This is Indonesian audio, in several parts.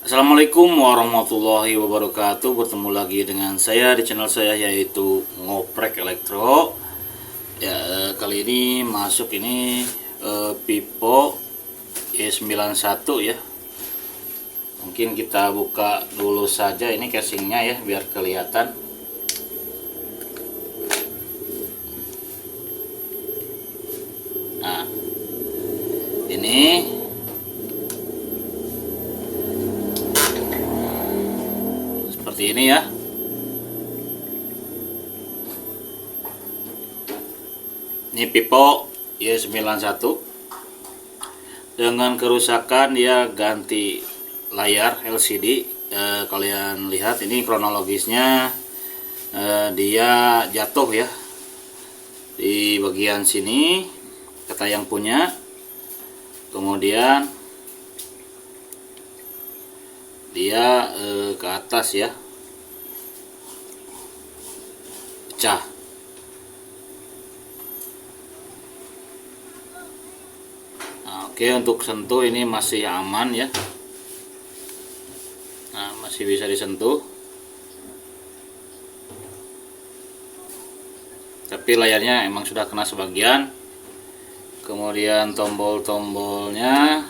Assalamualaikum warahmatullahi wabarakatuh. Bertemu lagi dengan saya di channel saya, yaitu Ngoprek Elektro. Ya, kali ini masuk ini Vivo E91 ya. Mungkin kita buka dulu saja ini casingnya ya, biar kelihatan. Nah, ini seperti ini ya. Ini Vivo Y91 dengan kerusakan dia ganti layar LCD. Kalian lihat ini kronologisnya, dia jatuh ya di bagian sini kata yang punya, kemudian dia ke atas ya, pecah. Nah, oke, untuk sentuh ini masih aman ya. Nah, masih bisa disentuh, tapi layarnya emang sudah kena sebagian. Kemudian tombol-tombolnya,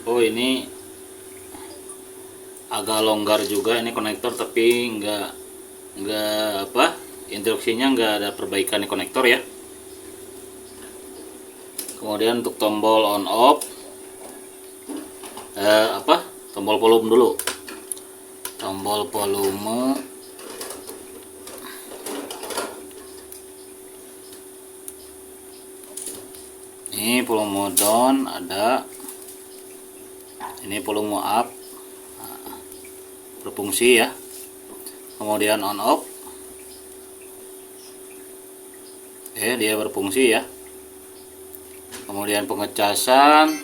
oh ini agak longgar juga ini konektor, tapi enggak apa, instruksinya enggak ada perbaikan di konektor ya. Kemudian untuk tombol on off, tombol volume dulu. Tombol volume ini, volume down ada, ini volume up, nah, berfungsi ya. Kemudian on off, dia berfungsi ya. Kemudian pengecasan,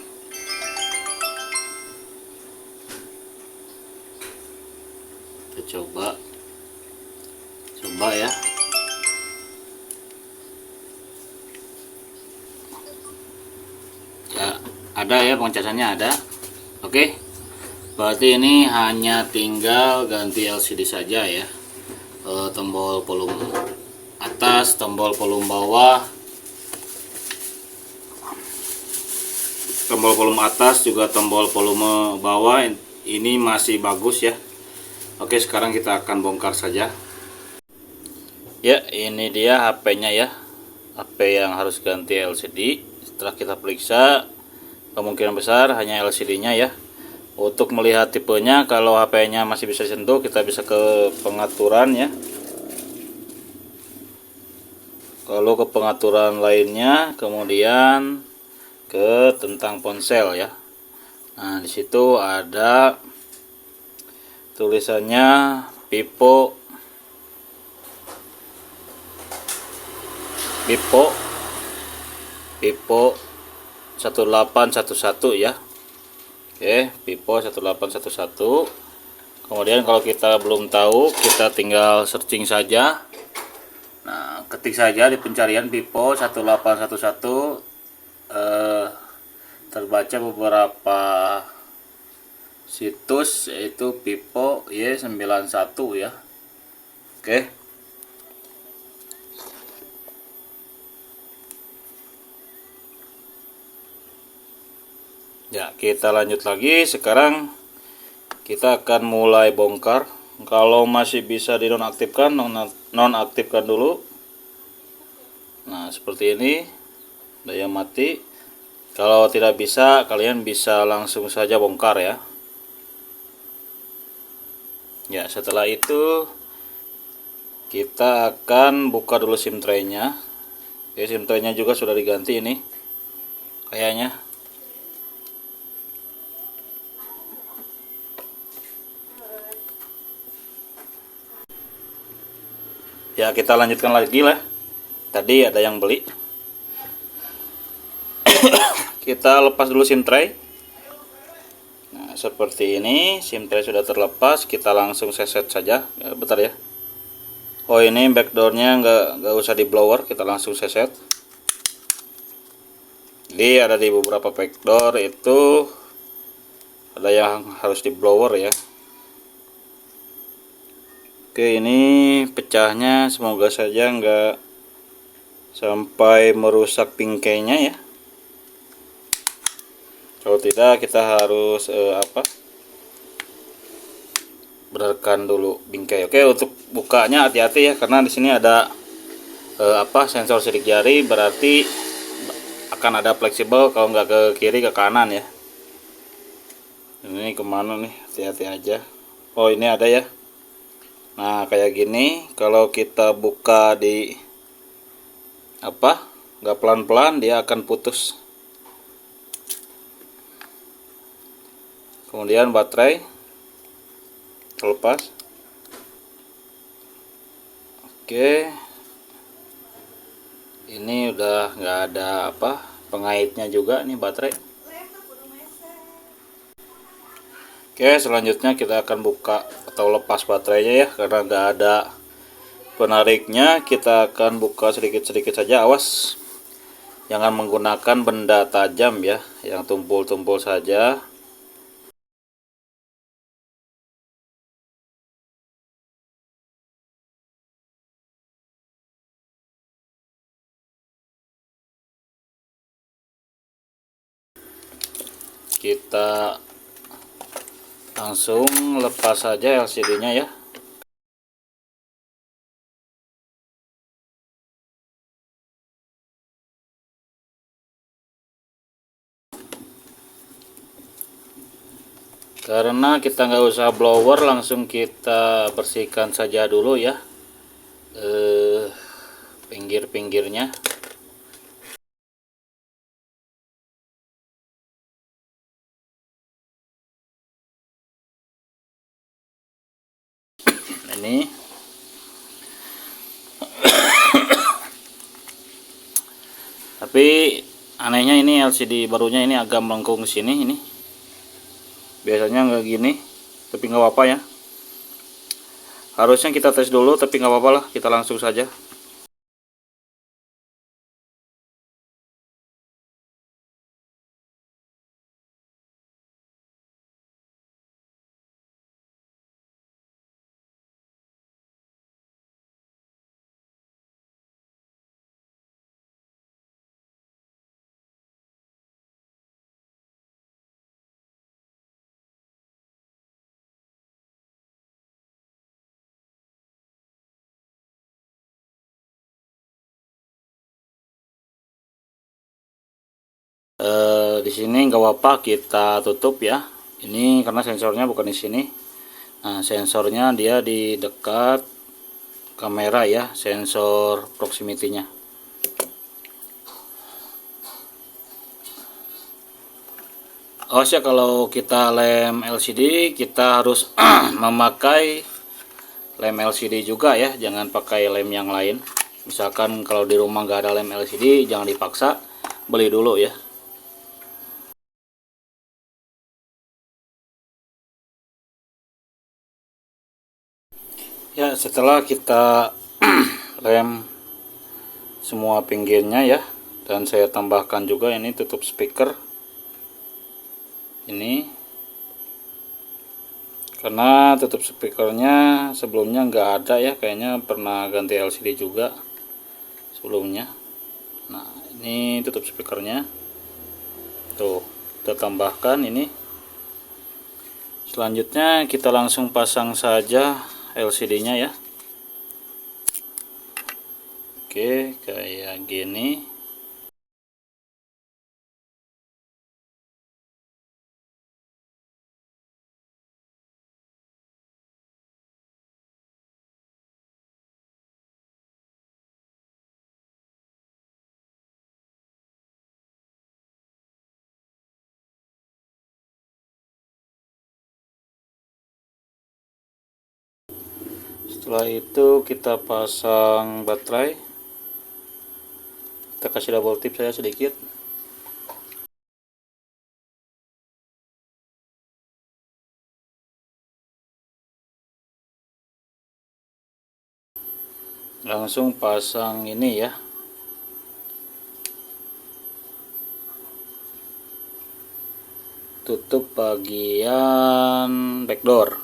kita coba ya. Ya, ada ya, pengecasannya ada. Oke, berarti ini hanya tinggal ganti LCD saja ya. Tombol volume atas, tombol volume bawah, tombol volume atas juga tombol volume bawah ini masih bagus ya. Oke, sekarang kita akan bongkar saja. Ya, ini dia HP-nya ya. HP yang harus ganti LCD. Setelah kita periksa, kemungkinan besar hanya LCD-nya ya. Untuk melihat tipenya, kalau HP-nya masih bisa disentuh, kita bisa ke pengaturan ya. Kalau ke pengaturan lainnya, kemudian ke tentang ponsel ya. Nah, di situ ada tulisannya Vivo 1811 ya. Oke, Vivo 1811. Kemudian kalau kita belum tahu, kita tinggal searching saja. Nah, ketik saja di pencarian Vivo 1811, terbaca beberapa situs, yaitu Vivo Y91 ya. Oke. Ya, kita lanjut lagi. Sekarang kita akan mulai bongkar. Kalau masih bisa dinonaktifkan, nonaktifkan dulu. Nah, seperti ini, daya mati. Kalau tidak bisa, kalian bisa langsung saja bongkar ya. Ya, setelah itu kita akan buka dulu SIM tray-nya. Oke, SIM tray-nya juga sudah diganti ini, kayaknya. Ya, kita lanjutkan lagi lah. Tadi ada yang beli. Kita lepas dulu SIM tray. Nah, seperti ini, SIM tray sudah terlepas. Kita langsung seset saja. Ya, bentar ya. Oh, ini backdoornya nggak usah di blower, kita langsung seset. Jadi ada di beberapa backdoor itu ada yang harus di blower ya. Oke, ini pecahnya, semoga saja nggak sampai merusak bingkainya ya. Kalau tidak kita harus benarkan dulu bingkai. Oke, untuk bukanya hati-hati ya, karena di sini ada sensor sidik jari, berarti akan ada fleksibel kalau nggak ke kiri ke kanan ya. Ini kemana nih, hati-hati aja. Oh, ini ada ya. Nah, kayak gini kalau kita buka di nggak pelan-pelan, dia akan putus. Kemudian baterai terlepas. Oke, ini udah nggak ada pengaitnya juga nih baterai. Oke, selanjutnya kita akan buka atau lepas baterainya ya, karena nggak ada penariknya. Kita akan buka sedikit-sedikit saja, awas jangan menggunakan benda tajam ya, yang tumpul-tumpul saja. Kita langsung lepas saja LCD-nya ya. Karena kita nggak usah blower, langsung kita bersihkan saja dulu ya pinggir-pinggirnya. Ini tapi anehnya ini LCD barunya ini agak melengkung sini, ini biasanya nggak gini, tapi nggak apa-apa ya. Harusnya kita tes dulu, tapi nggak apa-apa lah, kita langsung saja. Di sini nggak apa-apa, kita tutup ya. Ini karena sensornya bukan di sini. Nah, sensornya dia di dekat kamera ya, sensor proximity-nya. Awas ya, kalau kita lem LCD kita harus memakai lem LCD juga ya, jangan pakai lem yang lain. Misalkan kalau di rumah nggak ada lem LCD, jangan dipaksa, beli dulu ya. Ya, setelah kita lem semua pinggirnya ya, dan saya tambahkan juga ini tutup speaker ini, karena tutup speakernya sebelumnya nggak ada ya, kayaknya pernah ganti LCD juga sebelumnya. Nah, ini tutup speakernya tuh kita tambahkan ini. Selanjutnya kita langsung pasang saja LCD-nya ya. Oke, kayak gini. Setelah itu kita pasang baterai. Kita kasih double tip saya sedikit. Langsung pasang ini ya. tutup bagian backdoor.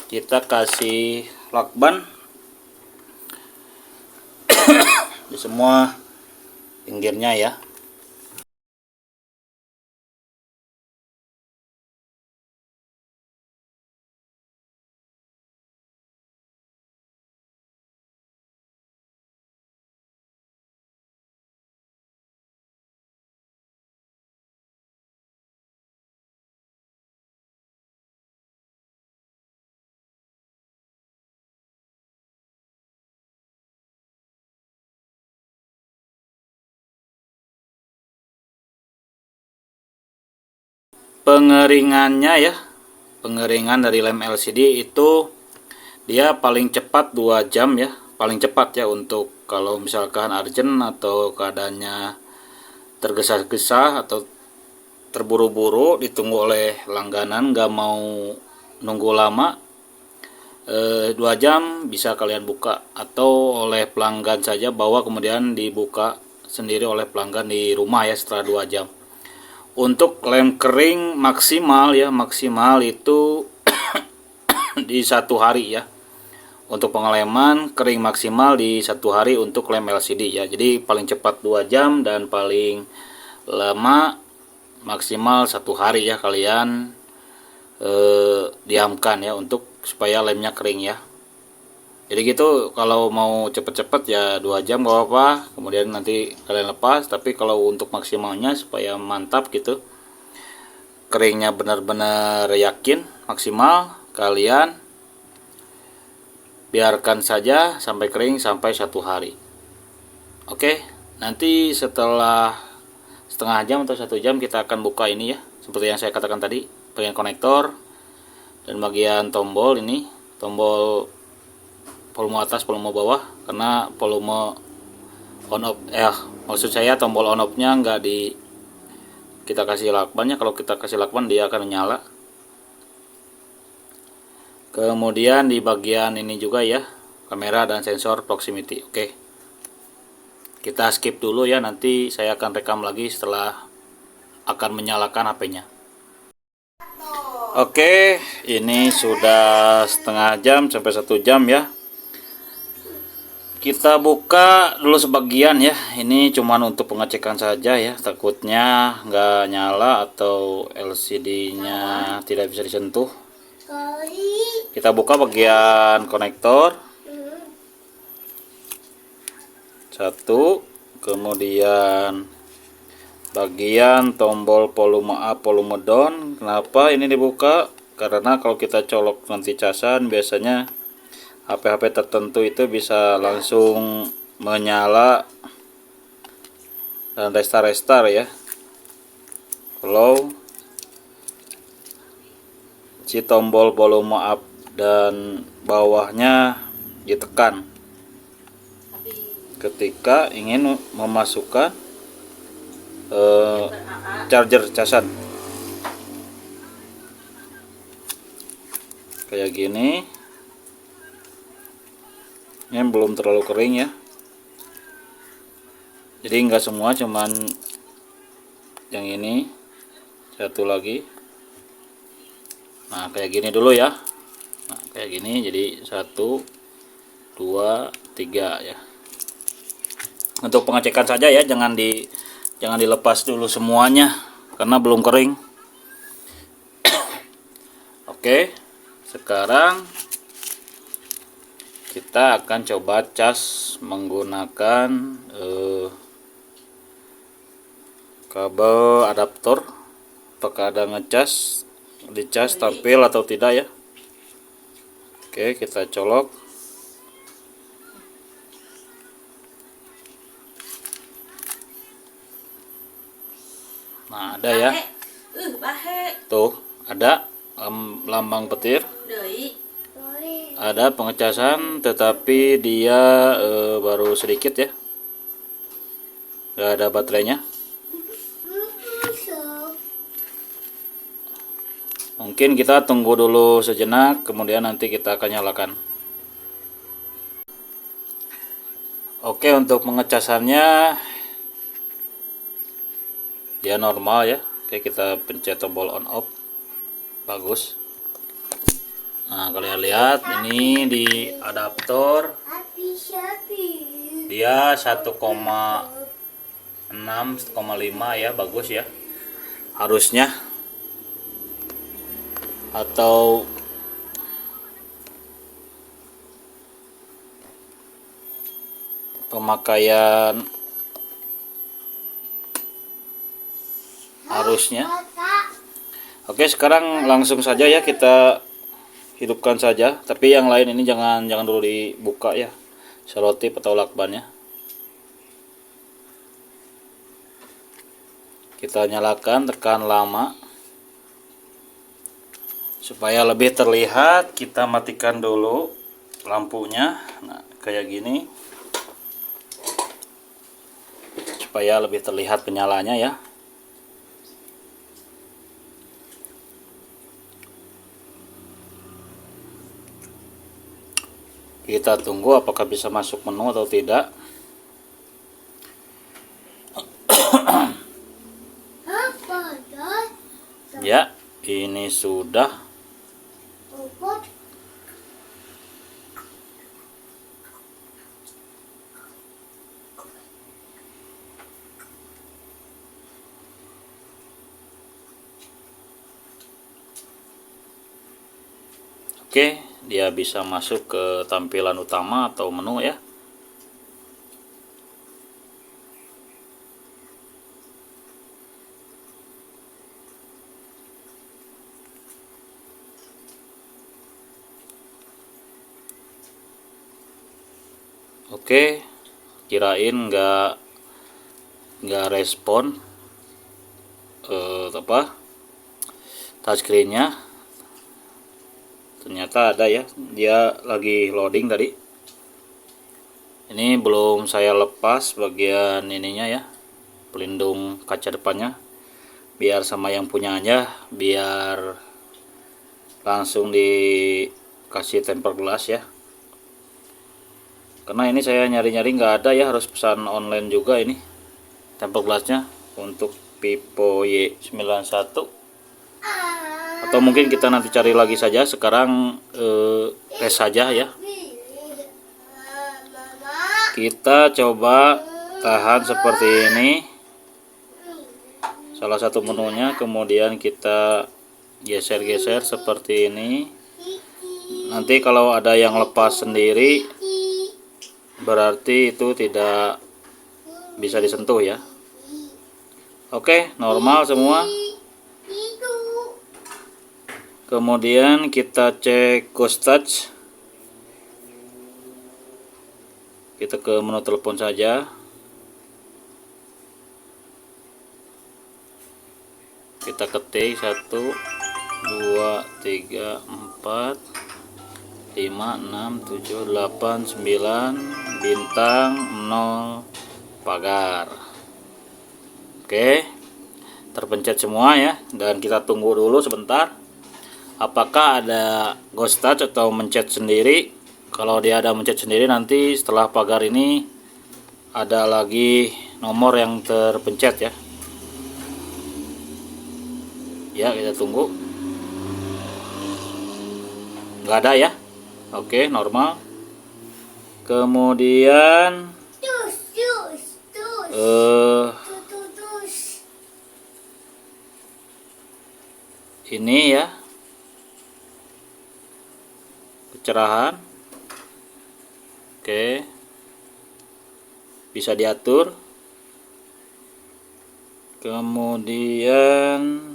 Kita kasih lakban di semua pinggirnya ya. Pengeringannya ya, pengeringan dari lem LCD itu dia paling cepat 2 jam ya, paling cepat ya, untuk kalau misalkan urgent atau keadaannya tergesa-gesa atau terburu-buru ditunggu oleh langganan, nggak mau nunggu lama, 2 jam bisa kalian buka, atau oleh pelanggan saja bawa kemudian dibuka sendiri oleh pelanggan di rumah ya setelah 2 jam. Untuk lem kering maksimal ya, maksimal itu di 1 hari ya. Untuk pengeleman kering maksimal di 1 hari untuk lem LCD ya. Jadi paling cepat 2 jam dan paling lama maksimal 1 hari ya kalian diamkan ya, untuk supaya lemnya kering ya. Jadi gitu, kalau mau cepet-cepet ya 2 jam gak apa-apa, kemudian nanti kalian lepas. Tapi kalau untuk maksimalnya supaya mantap gitu, keringnya benar-benar yakin maksimal, kalian biarkan saja sampai kering sampai 1 hari. Oke, nanti setelah setengah jam atau 1 jam kita akan buka ini ya, seperti yang saya katakan tadi, bagian konektor dan bagian tombol ini, tombol volume atas, volume bawah, karena volume on off maksud saya tombol on off nya nggak kita kasih lakbannya. Kalau kita kasih lakban dia akan menyala. Kemudian di bagian ini juga ya, kamera dan sensor proximity. Oke, kita skip dulu ya, nanti saya akan rekam lagi setelah akan menyalakan HP-nya. Oke, ini sudah setengah jam sampai 1 jam ya. Kita buka dulu sebagian ya, ini cuman untuk pengecekan saja ya, takutnya nggak nyala atau LCD-nya tidak bisa disentuh. Kita buka bagian konektor satu, kemudian bagian tombol volume up, volume down. Kenapa ini dibuka? Karena kalau kita colok nanti casan, biasanya HP-HP tertentu itu bisa langsung menyala dan restart ya, kalau si tombol volume up dan bawahnya ditekan ketika ingin memasukkan charger casan kayak gini. Ini belum terlalu kering ya, jadi enggak semua, cuman yang ini satu lagi. Nah kayak gini dulu ya, nah kayak gini, jadi 1 2 3 ya. Untuk pengecekan saja ya, jangan dilepas dulu semuanya karena belum kering. Oke, sekarang kita akan coba cas menggunakan kabel adaptor. Apakah ada ngecas, dicas tampil atau tidak ya. Oke, kita colok. Nah, ada ya. Tuh, ada lambang petir. Ada pengecasan, tetapi dia baru sedikit ya. Gak ada baterainya. Mungkin kita tunggu dulu sejenak, kemudian nanti kita akan nyalakan. Oke, untuk pengecasannya dia normal ya. Oke, kita pencet tombol on off. Bagus. Nah, kalian lihat ini di adaptor dia 1,6,5 ya, bagus ya. Harusnya atau pemakaian harusnya. Oke, sekarang langsung saja ya kita hidupkan saja, tapi yang lain ini jangan dulu dibuka ya, selotip atau lakbannya. Kita nyalakan, tekan lama supaya lebih terlihat. Kita matikan dulu lampunya. Nah, kayak gini supaya lebih terlihat penyalanya ya. Kita tunggu apakah bisa masuk menu atau tidak. Ya, ini sudah. Oke, dia bisa masuk ke tampilan utama atau menu ya. Oke, kirain nggak respon touchscreen-nya. Ternyata ada ya, dia lagi loading tadi. Ini belum saya lepas bagian ininya ya, pelindung kaca depannya, biar sama yang punya aja, biar langsung dikasih tempered glass ya. Karena ini saya nyari-nyari nggak ada ya, harus pesan online juga ini tempered glassnya untuk Vivo Y91. Atau mungkin kita nanti cari lagi saja. Sekarang tes saja ya. Kita coba tahan seperti ini, salah satu menunya, kemudian kita geser-geser seperti ini. Nanti kalau ada yang lepas sendiri berarti itu tidak bisa disentuh ya. Oke, normal semua. Kemudian kita cek Ghost Touch. Kita ke menu telepon saja. Kita ketik 1 2 3 4 5 6 7 8 9 bintang 0 pagar. Oke, terpencet semua ya, dan kita tunggu dulu sebentar apakah ada ghost touch atau mencet sendiri. Kalau dia ada mencet sendiri, nanti setelah pagar ini ada lagi nomor yang terpencet ya. Ya, kita tunggu. Nggak ada ya. Oke, normal. Kemudian ini ya, kecerahan. Oke, bisa diatur. Kemudian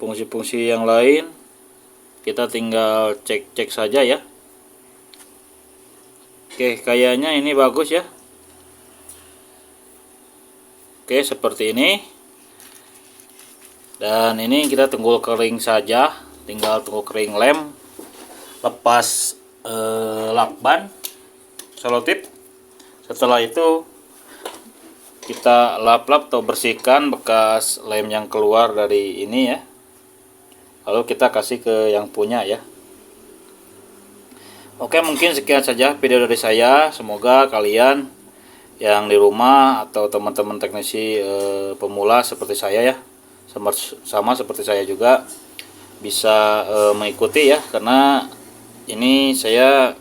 fungsi-fungsi yang lain kita tinggal cek-cek saja ya. Oke, kayaknya ini bagus ya. Oke, seperti ini. Dan ini kita tunggu kering saja, tinggal tunggu kering lem, lepas lakban selotip. Setelah itu kita lap-lap atau bersihkan bekas lem yang keluar dari ini ya. Lalu kita kasih ke yang punya ya. Oke, mungkin sekian saja video dari saya. Semoga kalian yang di rumah atau teman-teman teknisi pemula seperti saya ya, sama seperti saya juga bisa mengikuti ya, karena ini saya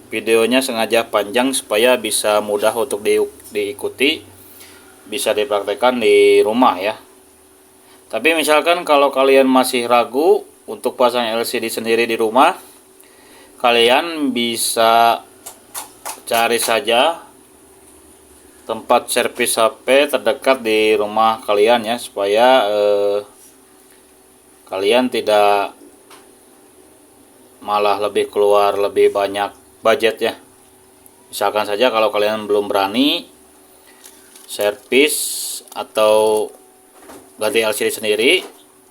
videonya sengaja panjang supaya bisa mudah untuk diikuti, bisa dipraktekkan di rumah ya. Tapi misalkan kalau kalian masih ragu untuk pasang LCD sendiri di rumah, kalian bisa cari saja tempat servis HP terdekat di rumah kalian ya, supaya kalian tidak malah lebih keluar lebih banyak budget ya. Misalkan saja kalau kalian belum berani servis atau ganti LCD sendiri,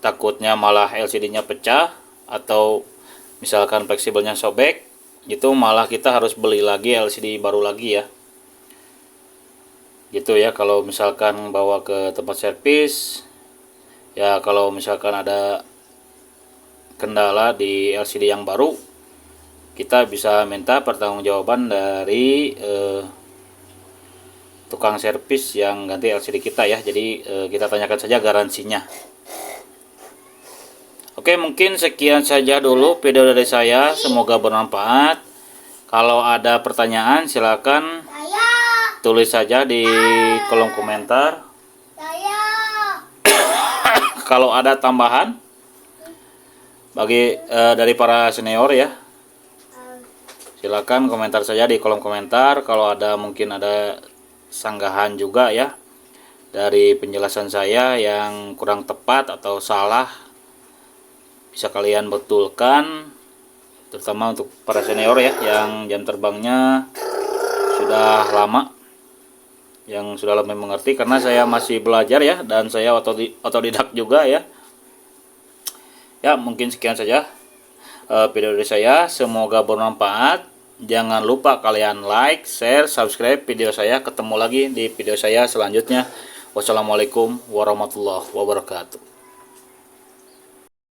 takutnya malah LCD-nya pecah atau misalkan fleksibelnya sobek, itu malah kita harus beli lagi LCD baru lagi ya. Gitu ya kalau misalkan bawa ke tempat servis ya. Kalau misalkan ada kendala di LCD yang baru, kita bisa minta pertanggungjawaban dari tukang servis yang ganti LCD kita ya. Jadi kita tanyakan saja garansinya. Oke, mungkin sekian saja dulu video dari saya, semoga bermanfaat. Kalau ada pertanyaan silakan tulis saja di kolom komentar. Kalau ada tambahan bagi dari para senior ya, silakan komentar saja di kolom komentar. Kalau ada mungkin ada sanggahan juga ya dari penjelasan saya yang kurang tepat atau salah, bisa kalian betulkan, terutama untuk para senior ya yang jam terbangnya sudah lama, yang sudah lebih mengerti, karena saya masih belajar ya, dan saya otodidak juga ya. Ya, mungkin sekian saja video dari saya, semoga bermanfaat. Jangan lupa kalian like, share, subscribe video saya. Ketemu lagi di video saya selanjutnya. Wassalamualaikum warahmatullahi wabarakatuh.